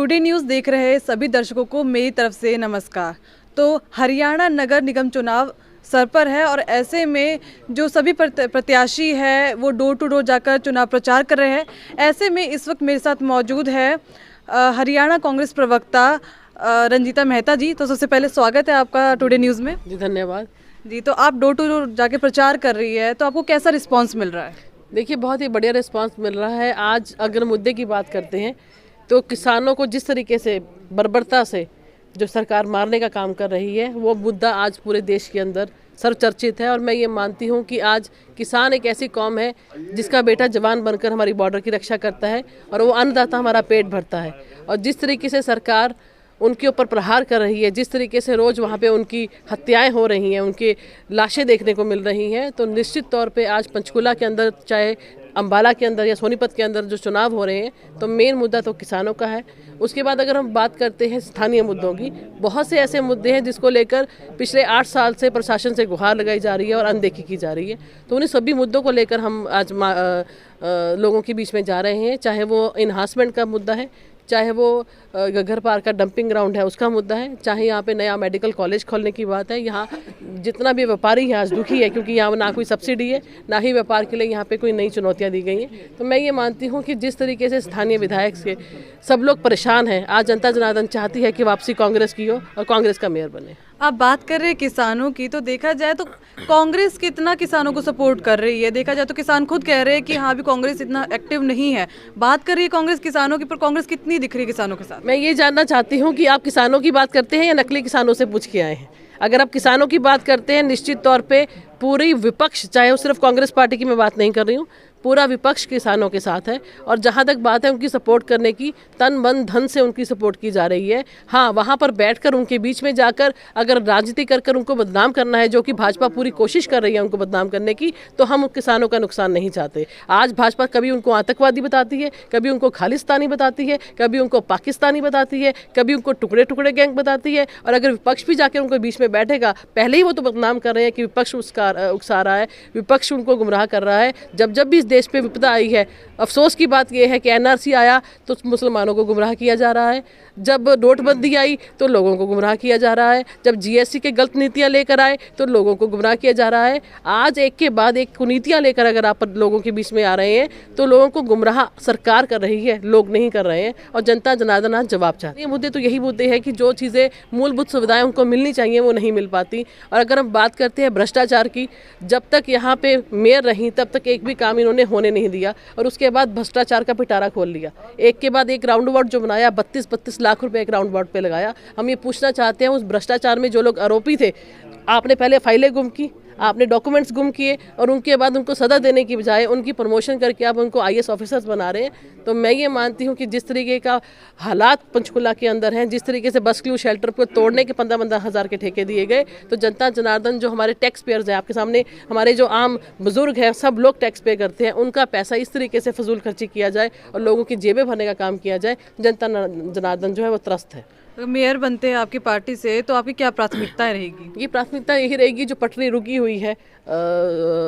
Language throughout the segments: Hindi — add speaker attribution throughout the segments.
Speaker 1: टुडे न्यूज़ देख रहे सभी दर्शकों को मेरी तरफ से नमस्कार। तो हरियाणा नगर निगम चुनाव सर पर है और ऐसे में जो सभी प्रत्याशी है वो डोर टू डोर जाकर चुनाव प्रचार कर रहे हैं। ऐसे में इस वक्त मेरे साथ मौजूद है हरियाणा कांग्रेस प्रवक्ता रंजीता मेहता जी। तो सबसे पहले स्वागत है आपका टुडे न्यूज़ में।
Speaker 2: जी धन्यवाद
Speaker 1: जी। तो आप डोर टू डोर जाके प्रचार कर रही है, तो आपको कैसा रिस्पांस मिल रहा है?
Speaker 2: देखिए, बहुत ही बढ़िया रिस्पांस मिल रहा है। आज अगर मुद्दे की बात करते हैं तो किसानों को जिस तरीके से बर्बरता से जो सरकार मारने का काम कर रही है, वो मुद्दा आज पूरे देश के अंदर सर्वचर्चित है। और मैं ये मानती हूँ कि आज किसान एक ऐसी कौम है जिसका बेटा जवान बनकर हमारी बॉर्डर की रक्षा करता है और वो अन्नदाता हमारा पेट भरता है। और जिस तरीके से सरकार उनके ऊपर प्रहार कर रही है, जिस तरीके से रोज़ वहाँ पे उनकी हत्याएं हो रही हैं, उनकी लाशें देखने को मिल रही हैं, तो निश्चित तौर पे आज पंचकुला के अंदर, चाहे अम्बाला के अंदर या सोनीपत के अंदर जो चुनाव हो रहे हैं, तो मेन मुद्दा तो किसानों का है। उसके बाद अगर हम बात करते हैं स्थानीय मुद्दों की, बहुत से ऐसे मुद्दे हैं जिसको लेकर पिछले 8 साल से प्रशासन से गुहार लगाई जा रही है और अनदेखी की जा रही है। तो उन्हीं सभी मुद्दों को लेकर हम आज लोगों के बीच में जा रहे हैं। चाहे वो इन्हांसमेंट का मुद्दा है, चाहे वो घग्गर पार का डंपिंग ग्राउंड है उसका मुद्दा है, चाहे यहाँ पे नया मेडिकल कॉलेज खोलने की बात है। यहाँ जितना भी व्यापारी यहाँ आज दुखी है क्योंकि यहाँ ना कोई सब्सिडी है, ना ही व्यापार के लिए यहाँ पे कोई नई चुनौतियाँ दी गई हैं। तो मैं ये मानती हूँ कि जिस तरीके से स्थानीय विधायक से सब लोग परेशान हैं, आज जनता जनार्दन चाहती है कि वापसी कांग्रेस की हो और कांग्रेस का मेयर बने।
Speaker 1: आप बात कर रहे हैं किसानों की, तो देखा जाए तो कांग्रेस कितना किसानों को सपोर्ट कर रही है। देखा जाए तो किसान खुद कह रहे हैं कि हाँ, भी कांग्रेस इतना एक्टिव नहीं है। बात कर रही है कांग्रेस किसानों की, पर कांग्रेस कितनी दिख रही है किसानों के साथ?
Speaker 2: मैं ये जानना चाहती हूँ कि आप किसानों की बात करते हैं या नकली किसानों से पूछ के आए हैं? अगर आप किसानों की बात करते हैं, निश्चित तौर पे पूरी विपक्ष, चाहे वो सिर्फ कांग्रेस पार्टी की मैं बात नहीं कर रही हूँ, पूरा विपक्ष किसानों के साथ है। और जहाँ तक बात है उनकी सपोर्ट करने की, तन मन धन से उनकी सपोर्ट की जा रही है। हाँ, वहाँ पर बैठकर उनके बीच में जाकर अगर राजनीति कर उनको बदनाम करना है, जो कि भाजपा पूरी कोशिश कर रही है उनको बदनाम करने की, तो हम किसानों का नुकसान नहीं चाहते। आज भाजपा कभी उनको आतंकवादी बताती है, कभी उनको खालिस्तानी बताती है, कभी उनको पाकिस्तानी बताती है, कभी उनको टुकड़े टुकड़े गैंग बताती है। और अगर विपक्ष भी जाकर उनको बीच में बैठेगा, पहले ही वो तो बदनाम कर रहे हैं कि विपक्ष उकसा रहा है, विपक्ष उनको गुमराह कर रहा है। जब जब भी इस देश पे विपदा आई है, अफसोस की बात यह है कि एनआरसी आया तो मुसलमानों को गुमराह किया जा रहा है, जब नोटबंदी आई तो लोगों को गुमराह किया जा रहा है, जब जीएसटी के गलत नीतियां लेकर आए तो लोगों को गुमराह किया जा रहा है। आज एक के बाद एक कुनीतियां लेकर अगर आप लोगों के बीच में आ रहे हैं तो लोगों को गुमराह सरकार कर रही है, लोग नहीं कर रहे हैं। और जनता जनार्दन आज जवाब चाहती है। मुद्दे तो यही मुद्दे हैं कि जो चीज़ें मूलभूत सुविधाएं उनको मिलनी चाहिए वो नहीं मिल पाती। और अगर हम बात करते हैं भ्रष्टाचार की, जब तक यहाँ पे मेयर रही तब तक एक भी काम इन्होंने होने नहीं दिया और उसके बाद भ्रष्टाचार का पिटारा खोल लिया। एक के बाद एक राउंड अबाउट जो बनाया, 32 लाख रुपए एक राउंड अबाउट पे लगाया। हम ये पूछना चाहते हैं, उस भ्रष्टाचार में जो लोग आरोपी थे, आपने पहले फाइलें गुम की, आपने डॉक्यूमेंट्स गुम किए और उनके बाद उनको सजा देने की बजाय उनकी प्रमोशन करके आप उनको आईएएस ऑफिसर्स बना रहे हैं। तो मैं ये मानती हूँ कि जिस तरीके का हालात पंचकुला के अंदर हैं, जिस तरीके से बस क्लू शेल्टर को तोड़ने के 15-15 हज़ार के ठेके दिए गए, तो जनता जनार्दन जो हमारे टैक्स पेयर्स हैं, आपके सामने हमारे जो आम बुजुर्ग हैं, सब लोग टैक्स पे करते हैं, उनका पैसा इस तरीके से फजूल खर्ची किया जाए और लोगों की जेबें भरने का काम किया जाए, जनता जनार्दन जो है वो त्रस्त है।
Speaker 1: अगर मेयर बनते हैं आपकी पार्टी से, तो आपकी क्या प्राथमिकताएं रहेगी?
Speaker 2: ये प्राथमिकता यही रहेगी, जो पटरी रुकी हुई है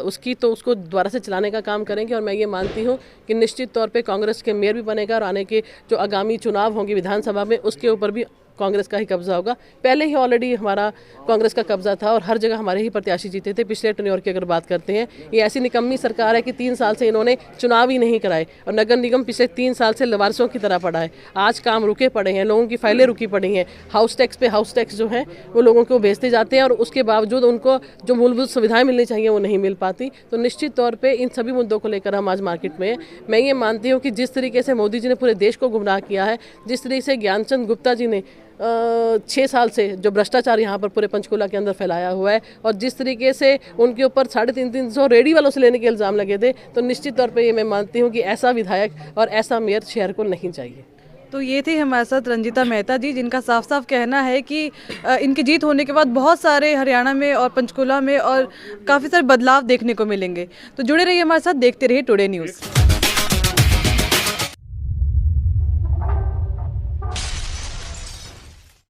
Speaker 2: उसकी, तो उसको दोबारा से चलाने का काम करेंगे। और मैं ये मानती हूँ कि निश्चित तौर पे कांग्रेस के मेयर भी बनेगा और आने के जो आगामी चुनाव होंगे विधानसभा में, उसके ऊपर भी कांग्रेस का ही कब्जा होगा। पहले ही ऑलरेडी हमारा कांग्रेस का कब्जा था और हर जगह हमारे ही प्रत्याशी जीते थे। पिछले टेन्योर की अगर बात करते हैं, ये ऐसी निकम्मी सरकार है कि 3 साल से इन्होंने चुनाव ही नहीं कराए और नगर निगम पिछले 3 साल से लवारसों की तरह पड़ा है। आज काम रुके पड़े हैं, लोगों की फाइलें रुकी पड़ी हैं, हाउस टैक्स पे हाउस टैक्स जो है वो लोगों को भेजते जाते हैं और उसके बावजूद उनको जो मूलभूत सुविधाएं मिलनी चाहिए वो नहीं मिल पाती। तो निश्चित तौर पर इन सभी मुद्दों को लेकर हम आज मार्केट में हैं। मैं ये मानती हूँ कि जिस तरीके से मोदी जी ने पूरे देश को गुमराह किया है, जिस तरीके से ज्ञानचंद गुप्ता जी ने 6 साल से जो भ्रष्टाचार यहाँ पर पूरे पंचकुला के अंदर फैलाया हुआ है और जिस तरीके से उनके ऊपर 350 रेडी वालों से लेने के इल्ज़ाम लगे थे, तो निश्चित तौर पे ये मैं मानती हूँ कि ऐसा विधायक और ऐसा मेयर शहर को नहीं चाहिए।
Speaker 1: तो ये थी हमारे साथ रंजीता मेहता जी, जिनका साफ साफ कहना है कि इनकी जीत होने के बाद बहुत सारे हरियाणा में और पंचकुला में और काफ़ी सारे बदलाव देखने को मिलेंगे। तो जुड़े रहिए हमारे साथ, देखते रहिए टुडे न्यूज़।